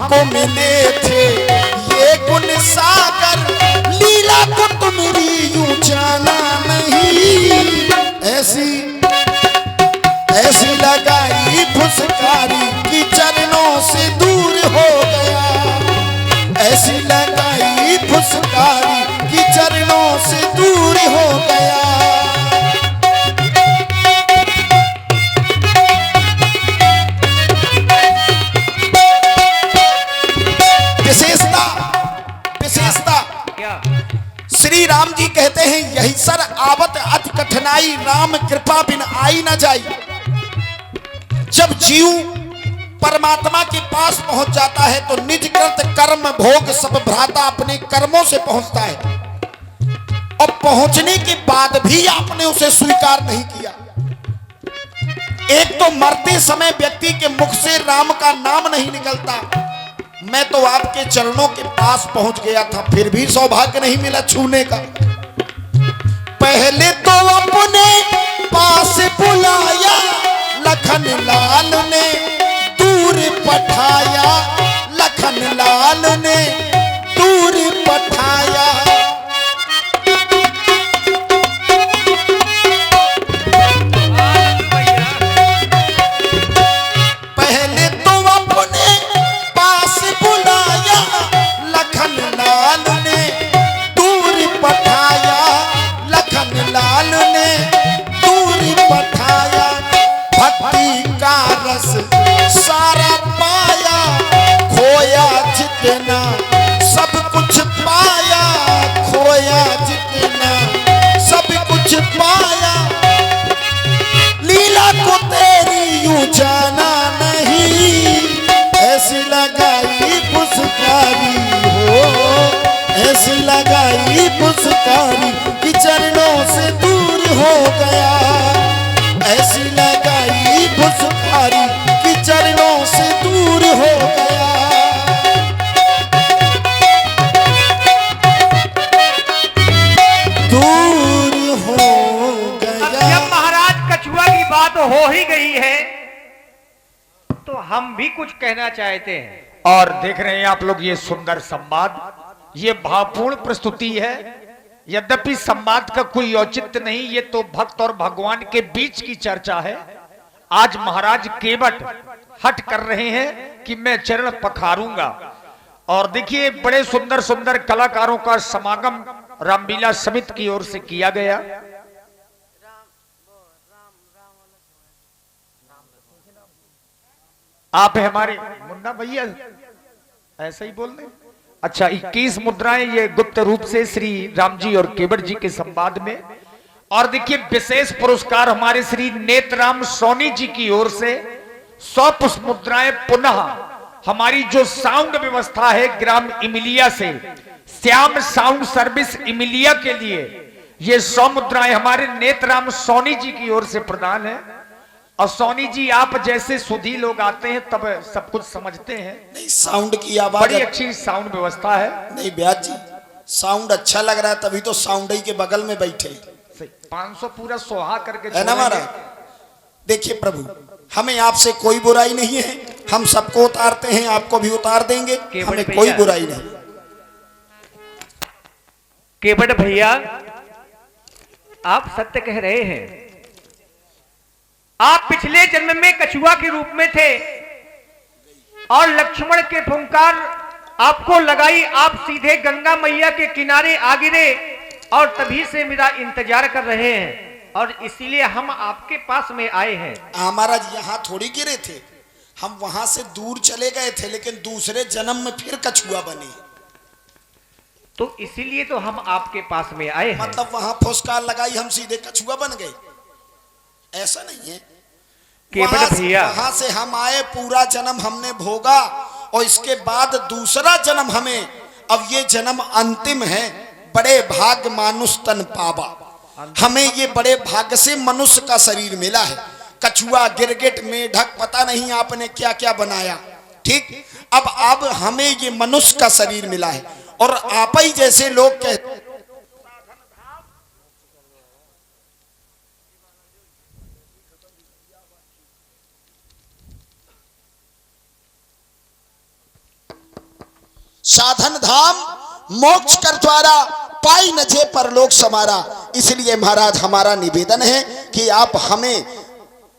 हमको मिले थे ये गुण सागर, लीला को तुमरी यूं जाना नहीं। ऐसी ऐसी लगाई फुसकारी कि चरणों से दूर हो गया। ऐसी लगाई फुसकारी कि चरणों से दूर हो गया। विशेषता क्या? श्री राम जी कहते हैं यही सर आवत अति कठिनाई, राम कृपा बिन आई न जाई। जब जीव परमात्मा के पास पहुंच जाता है तो निज कृत कर्म भोग सब भ्राता अपने कर्मों से पहुंचता है, और पहुंचने के बाद भी आपने उसे स्वीकार नहीं किया। एक तो मरते समय व्यक्ति के मुख से राम का नाम नहीं निकलता। मैं तो आपके चरणों के पास पहुंच गया था, फिर भी सौभाग्य नहीं मिला छूने का। पहले तो अपने पास बुलाया, लखन लाल ने दूर पठाया। लखन लाल ने दूर पठाया। पहले तो अपने पास बुलाया, लखन लाल ने दूर पठाया। लखन लाल ने दूर पठाया। भक्ति का रस सारा पाया, खोया जितना सब कुछ पाया। खोया जितना सब कुछ पाया। लीला को तेरी यूं जाना नहीं। ऐसी लगाई फुसकारी हो, ऐसी लगाई फुसकारी कि चरणों से दूर हो गया। ऐसी लगाई फुसकारी कि चरणों से दूर हो गया। दूर हो अब गया। जब महाराज कछुआ की बात हो ही गई है तो हम भी कुछ कहना चाहते हैं। और देख रहे हैं आप लोग ये सुंदर संवाद, ये भावपूर्ण प्रस्तुति है। यद्यपि संवाद का कोई औचित्य नहीं, ये तो भक्त और भगवान के बीच की चर्चा है। आज महाराज केवट हट कर रहे हैं कि मैं चरण पखारूंगा। और देखिए बड़े सुंदर सुंदर कलाकारों का समागम रामलीला समिति की ओर से किया गया। आप है हमारे मुन्ना भैया, ऐसा ही बोल रहे। अच्छा, 21 मुद्राएं ये गुप्त रूप से श्री राम जी और केवट जी के संवाद में। और देखिए विशेष पुरस्कार हमारे श्री नेतराम सोनी जी की ओर से 100 पुष्प मुद्राएं पुनः हमारी जो साउंड व्यवस्था है ग्राम इमिलिया से, श्याम साउंड सर्विस इमिलिया के लिए ये 100 मुद्राएं हमारे नेतराम सोनी जी की ओर से प्रदान है। और सोनी जी आप जैसे सुधी लोग आते हैं तब सब कुछ समझते हैं। नहीं, साउंड की आवाज बड़ी अच्छी साउंड व्यवस्था है। नहीं ब्याज जी, साउंड अच्छा लग रहा है तभी तो साउंड ही के बगल में बैठे। 500 पूरा सोहा करके है ना महाराज। देखिए प्रभु, हमें आपसे कोई बुराई नहीं है, हम सबको उतारते हैं, आपको भी उतार देंगे, हमें कोई बुराई नहीं। केवट भैया आप सत्य कह रहे हैं। आप पिछले जन्म में कछुआ के रूप में थे और लक्ष्मण के फुंकार आपको लगाई, आप सीधे गंगा मैया के किनारे आ गिरे और तभी से मेरा इंतजार कर रहे हैं और इसीलिए हम आपके पास में आए हैं। हमारा यहाँ थोड़ी गिरे थे, हम वहां से दूर चले गए थे, लेकिन दूसरे जन्म में फिर कछुआ बने। तो इसीलिए तो हम आपके पास में आए हैं। मतलब वहां फुसकार लगाई, हम सीधे कछुआ बन गए, ऐसा नहीं है। केवट भैया, वहां से हम आए, पूरा जन्म हमने भोगा और इसके बाद दूसरा जन्म हमें, अब ये जन्म अंतिम है। बड़े भाग्य मानुष तन पावा, हमें ये बड़े भाग्य से मनुष्य का शरीर मिला है। कछुआ, गिरगिट, मेढक, पता नहीं आपने क्या क्या बनाया, ठीक। अब हमें ये मनुष्य का शरीर मिला है और आप ही जैसे लोग कहते साधन धाम मोक्ष कर द्वारा पाई न जे परलोक समारा। इसलिए महाराज हमारा निवेदन है कि आप हमें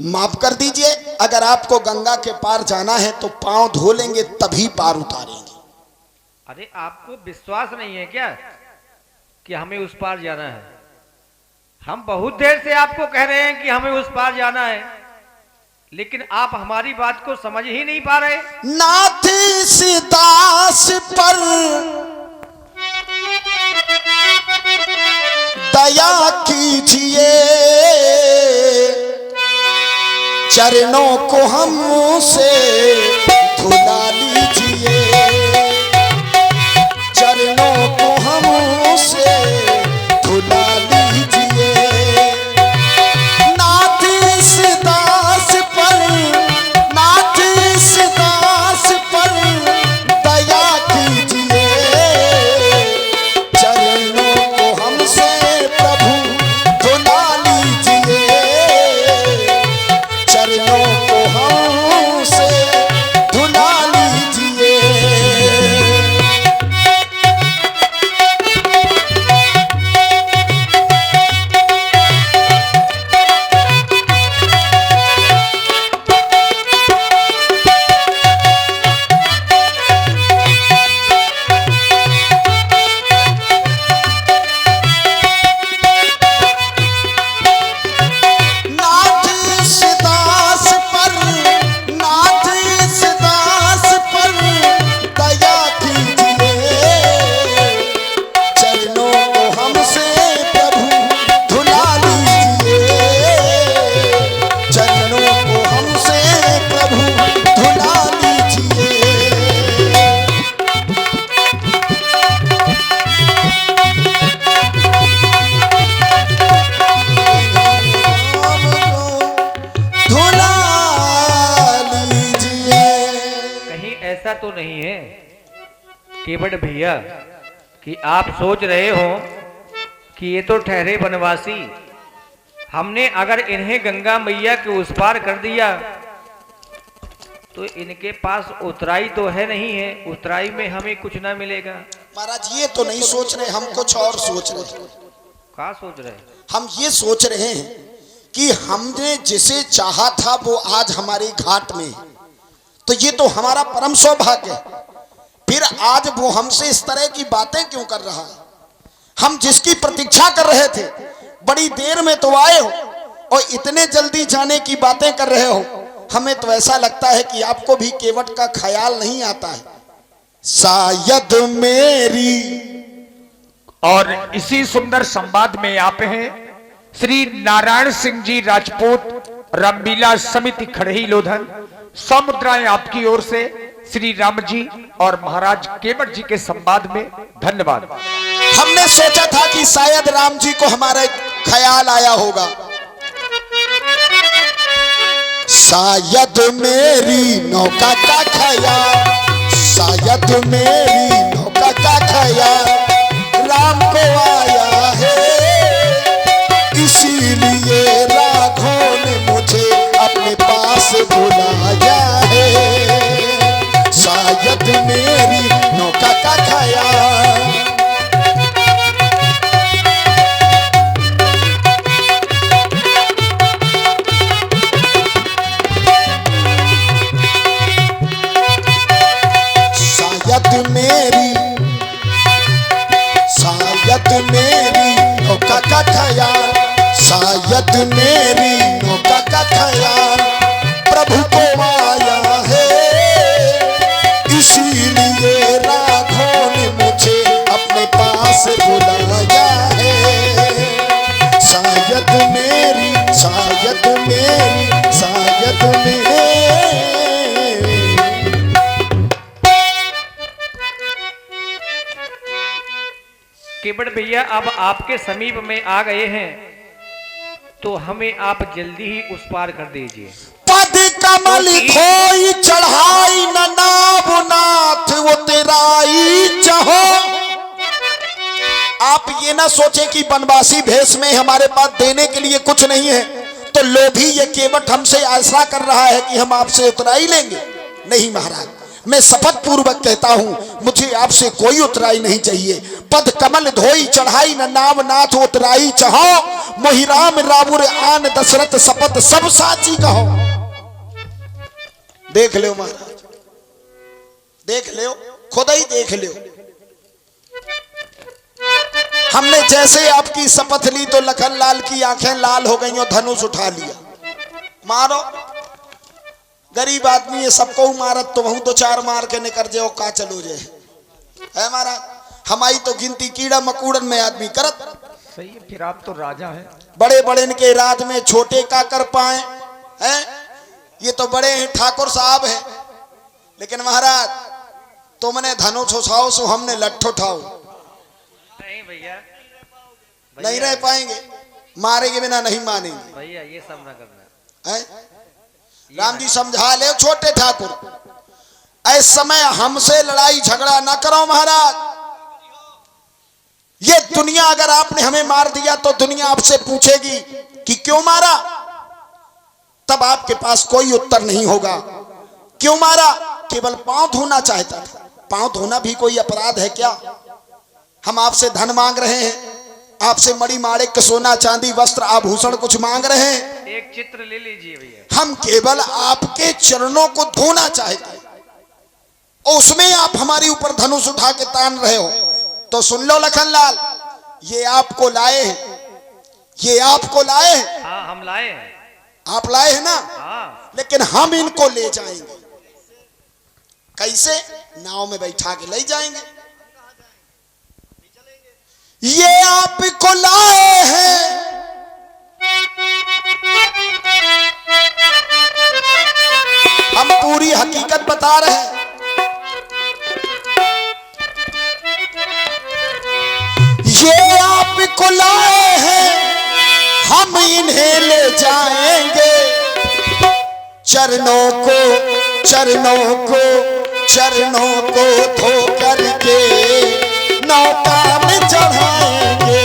माफ कर दीजिए। अगर आपको गंगा के पार जाना है तो पांव धो लेंगे तभी पार उतारेंगे। अरे आपको विश्वास नहीं है क्या कि हमें उस पार जाना है? हम बहुत देर से आपको कह रहे हैं कि हमें उस पार जाना है, लेकिन आप हमारी बात को समझ ही नहीं पा रहे। नाथ इस दास पर दया कीजिए, चरणों को हमसे धुला लीजिए, चरणों को हमसे धुला लीजिए। नाथ इस दास पर, नाथ इस दास पर दया कीजिए, चरणों को हमसे प्रभु धुला लीजिए, चरणों को हमसे धुला लीजिए। नाथ इस दास पर, नाथ इस दास पर दया कीजिए, चरणों को हमसे प्रभु धुला लीजिए, चरणों को हमसे प्रभु धुला लीजिए। धुला लीजिए। कहीं ऐसा तो नहीं है केवट भैया कि आप सोच रहे हो कि ये तो ठहरे वनवासी, हमने अगर इन्हें गंगा मैया के उस पार कर दिया तो इनके पास उतराई तो है नहीं है, उतराई में हमें कुछ ना मिलेगा। महाराज ये तो नहीं सोच रहे, हम कुछ और सोच रहे हैं। क्या सोच रहे हैं? हम ये सोच रहे हैं कि हमने जिसे चाहा था वो आज हमारे घाट में है, तो ये तो हमारा परम सौभाग्य है। फिर आज वो हमसे इस तरह की बातें क्यों कर रहा है? हम जिसकी प्रतीक्षा कर रहे थे, बड़ी देर में तो आए हो और इतने जल्दी जाने की बातें कर रहे हो। हमें तो ऐसा लगता है कि आपको भी केवट का ख्याल नहीं आता है। शायद मेरी। और इसी सुंदर संवाद में आप हैं श्री नारायण सिंह जी राजपूत, रामलीला समिति खड़ही लोधन। समुद्राएं आपकी ओर से श्री राम जी और महाराज केवट जी के संवाद में धन्यवाद। हमने सोचा था कि शायद राम जी को हमारा ख्याल आया होगा। शायद मेरी नौका का ख्याल, शायद मेरी नौका का ख्याल राम को आया है, इसीलिए राघव ने मुझे अपने पास बुलाया है। शायद मेरी नौका का ख्याल। शायद मेरी नौका का ख्याल, शायद मेरी नौका का ख्याल प्रभु को आया है, इसीलिए राघव ने मुझे अपने पास बुलाया है। शायद मेरी, शायद मेरी, शायद मेरी। केवट भैया अब आपके समीप में आ गए हैं, तो हमें आप जल्दी ही उस पार कर दीजिए। पद कमल खोई चढ़ाई न नाव नाथ वो तेराई चाहो। आप ये ना सोचें कि बनवासी भेष में हमारे पास देने के लिए कुछ नहीं है, तो लोभी ये केवट हमसे ऐसा कर रहा है कि हम आपसे उतराई लेंगे। नहीं महाराज, मैं शपथ पूर्वक कहता हूं मुझे आपसे कोई उतराई नहीं चाहिए। पद कमल धोई चढ़ाई न नाम नाथ उतराई चाहो, मोहि राम रावुर आन दशरथ शपथ सब साची कहो। देख लो महाराज, देख लो, खुद ही देख लो। हमने जैसे आपकी शपथ ली तो लखन लाल की आंखें लाल हो गई और धनुष उठा लिया। मारो, गरीब आदमी है, सबको मारत तो वह तो चार मार के निकल जाओ का चलो जाए है महाराज। हमारी तो गिनती कीड़ा मकूड़न में आदमी करत। सही है, फिर आप तो राजा हैं। बड़े बड़े इनके राज में छोटे का कर पाए हैं, ये तो बड़े हैं ठाकुर साहब हैं। लेकिन महाराज तुमने धनुष उठाओ सो हमने लट्ठ उठाओ, नहीं भैया, नहीं रह पाएंगे, मारे के बिना नहीं मानेंगे भैया, ये सब ना करना है। राम जी समझा ले छोटे ठाकुर, ऐसे समय हमसे लड़ाई झगड़ा ना करो महाराज। ये दुनिया अगर आपने हमें मार दिया तो दुनिया आपसे पूछेगी कि क्यों मारा, तब आपके पास कोई उत्तर नहीं होगा। क्यों मारा? केवल पांव धोना चाहता था। पांव धोना भी कोई अपराध है क्या? हम आपसे धन मांग रहे हैं, आपसे मणि माणिक सोना चांदी वस्त्र आभूषण कुछ मांग रहे हैं। एक चित्र ले लीजिए भैया। हम केवल आपके चरणों को धोना चाहते हैं और उसमें आप हमारे ऊपर धनुष उठा के तान रहे हो। तो सुन लो लखनलाल, ये आपको लाए हैं, ये आपको लाए हैं। हाँ हम लाए हैं। आप लाए हैं ना? हाँ। लेकिन हम इनको ले जाएंगे। कैसे? नाव में बैठा के ले जाएंगे। ये आपको लाए हैं, हम पूरी हकीकत बता रहे हैं। ये आपको लाए हैं, हम इन्हें ले जाएंगे। चरणों को चरणों को चरणों को धो करके नौका में चढ़ाएंगे।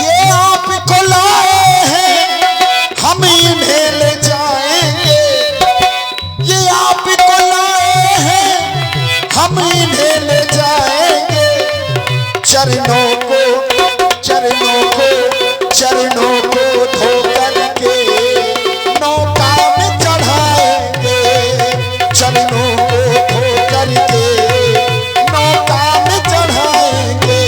ये आपको लाए हैं, हम इन्हें ले जाएंगे। ये आपको लाए हैं, हम इन्हें ले जाएंगे। चरणों को चरणों को चरणों को धो करके नौका में चढ़ाएंगे। चरणों को धो करके नौका में चढ़ाएंगे।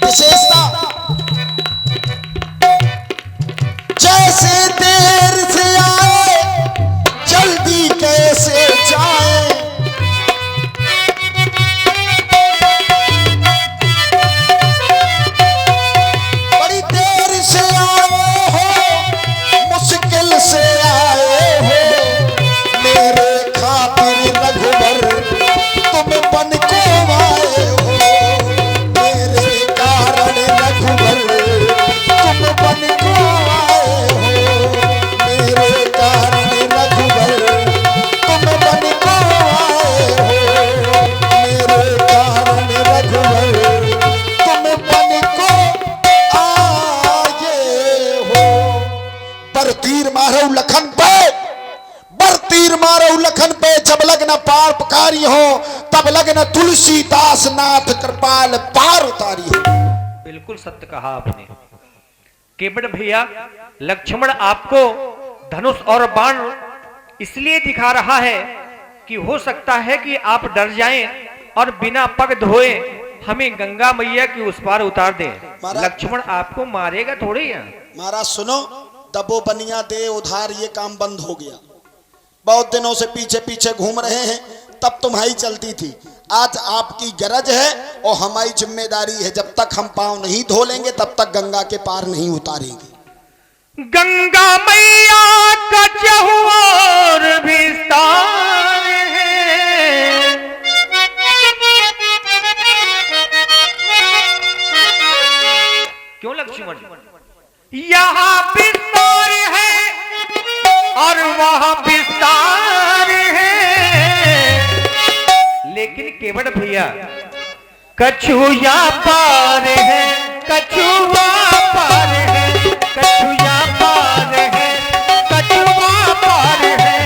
विशेषता जैसे देर से आए जल्दी कैसे जाए। बड़ी देर से आए हो, मुश्किल से आए हो, मेरे खातिर रघुबर तुम बन को आए हो। मेरे कारण रघुबर तुम बन को आए हो। मेरे कारण रघुबर तुम बन को आए हो। मेरे कारण रघुबर तुम बन को आए हो। पर तीर मारो लखन पे, बर तीर मारो लखन पे, जब लगन पार पुकारी हो तब लगन तुलसीदास नाथ कृपाल पार उतारी हो। बिल्कुल सत्य कहा आपने। केवट भैया, लक्ष्मण आपको धनुष और बाण इसलिए दिखा रहा है कि हो सकता है कि आप डर जाएं और बिना पग धोए हमें गंगा मैया की उस पार उतार दें। महाराज- लक्ष्मण आपको मारेगा थोड़ी है। महाराज सुनो, दबो बनिया दे उधार, ये काम बंद हो गया। बहुत दिनों से पीछे पीछे घूम रहे हैं, तब तुम्हारी चलती थी। आज आपकी गरज है और हमारी जिम्मेदारी है। जब तक हम पांव नहीं धो लेंगे तब तक गंगा के पार नहीं उतारेंगे। गंगा मैया का चहुओर विस्तार है, लक्ष्मण यहाँ विस्तार है और वहां विस्तार है, लेकिन केवट भैया कछुआ पार है, कछुआ पार है, कछुआ पार है, कछुआ पार है।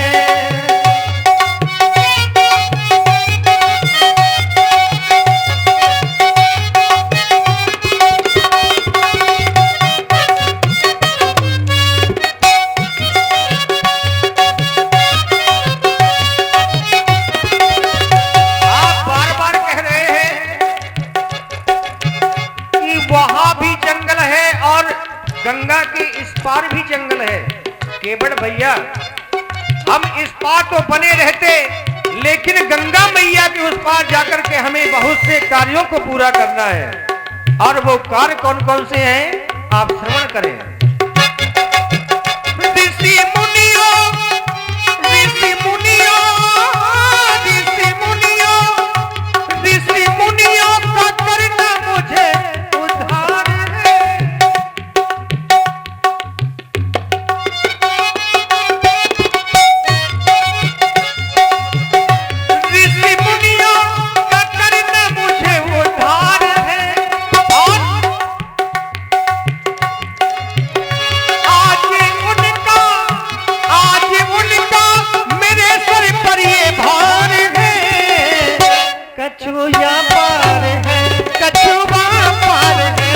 गंगा के इस पार भी जंगल है। केवट भैया हम इस पार तो बने रहते, लेकिन गंगा मैया के उस पार जाकर के हमें बहुत से कार्यों को पूरा करना है, और वो कार्य कौन कौन से हैं आप श्रवण करें। ऋषि मुनियों, ऋषि मुनियों, ऋषि मुनियों, ऋषि मुनियों का करना मुझे उद्धार है। ऋषि मुनियों का करना मुझे उद्धार है, और आज उनका मेरे सर पर ये भार है। कछुआ पार है, कछुआ पार है,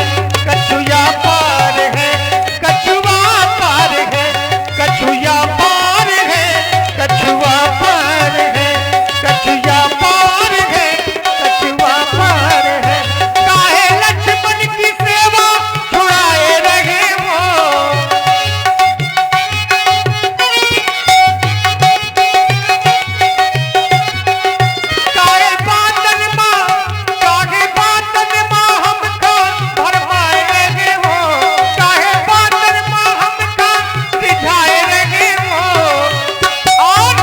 कछुआ पार है, कछुआ पार है, कछुआ पार है, कछुआ पार है, कछुआ पार है, कछुआ पार है। काहे लक्ष्मण की सेवा छुड़ाए रहे हो, काहे बातन माँ हमका भरमाए रहे हो, काहे बातन माँ हमका रिझाए रहे हो। और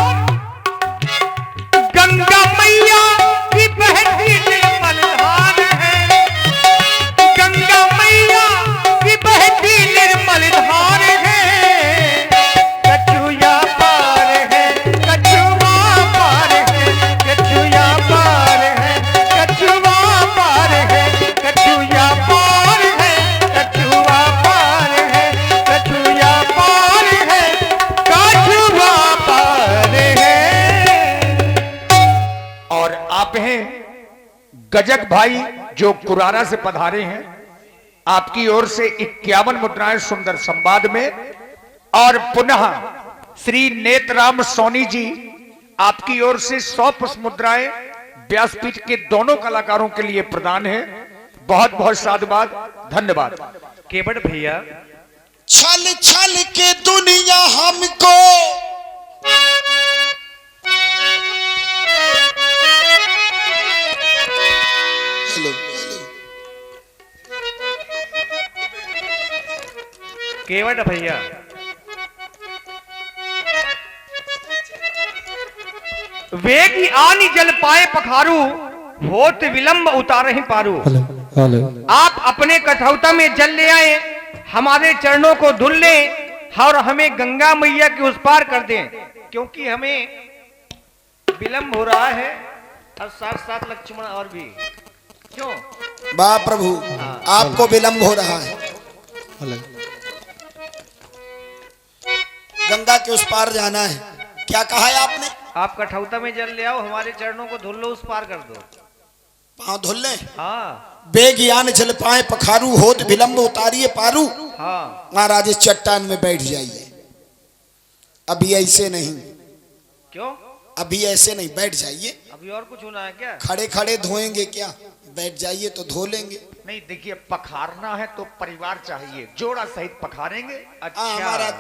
गंगा मैया की बहती निर्मल धार है, गंगा मैया की बहती निर्मल धार है। कछुआ पार है, कछुआ पार है, कछुआ पार है, कछुआ पार है, कछुआ पार है, कछुआ पार है, कछुआ पार है, कछुआ पार है। और आप हैं गजक भाई जो कुरारा से पधारे हैं, आपकी ओर से 51 मुद्राएं सुंदर संवाद में, और पुनः श्री नेतराम सोनी जी आपकी ओर से 100 पुष्प मुद्राएं व्यासपीठ के दोनों कलाकारों के लिए प्रदान है। बहुत बहुत साधुवाद, धन्यवाद। केवट भैया छल छल के दुनिया हमको हेलो केवट भैया वेगी आनी जल पाए पखारू, होत विलंब उतारे पारू। आप अपने कठौता में जल ले आए, हमारे चरणों को धुल लें और हमें गंगा मैया के उस पार कर दें, क्योंकि हमें विलंब हो रहा है, और साथ साथ लक्ष्मण और भी। क्यों? वाह प्रभु, आपको विलंब हो रहा है, गंगा के उस पार जाना है। क्या कहा है आपने? आप कठौता में जल ले आओ, हमारे चरणों को धुल लो, उस पार कर दो। पाँव धुल ले। हाँ बेगियान जल पाए पखारू, होत विलंब उतारिए पारू। हाँ महाराज इस चट्टान में बैठ जाइए, अभी ऐसे नहीं, क्यों? अभी ऐसे नहीं, बैठ जाइए। अभी और कुछ होना है क्या? खड़े खड़े धोएंगे क्या? बैठ जाइए तो धो लेंगे। नहीं देखिए, पखारना है तो परिवार चाहिए, जोड़ा सहित पखारेंगे। अच्छा महाराज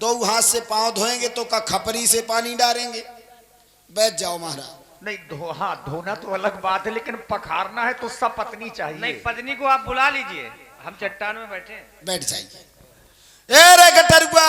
दो हाथ से पाँव धोएंगे तो का खपरी से पानी डालेंगे। बैठ जाओ महाराज। नहीं हाँ, धोना तो अलग बात है, लेकिन पखारना है तो सब पत्नी चाहिए। नहीं, पत्नी को आप बुला लीजिए, हम चट्टान में बैठे हैं। बैठ जाइए। ए रे गटरुआ,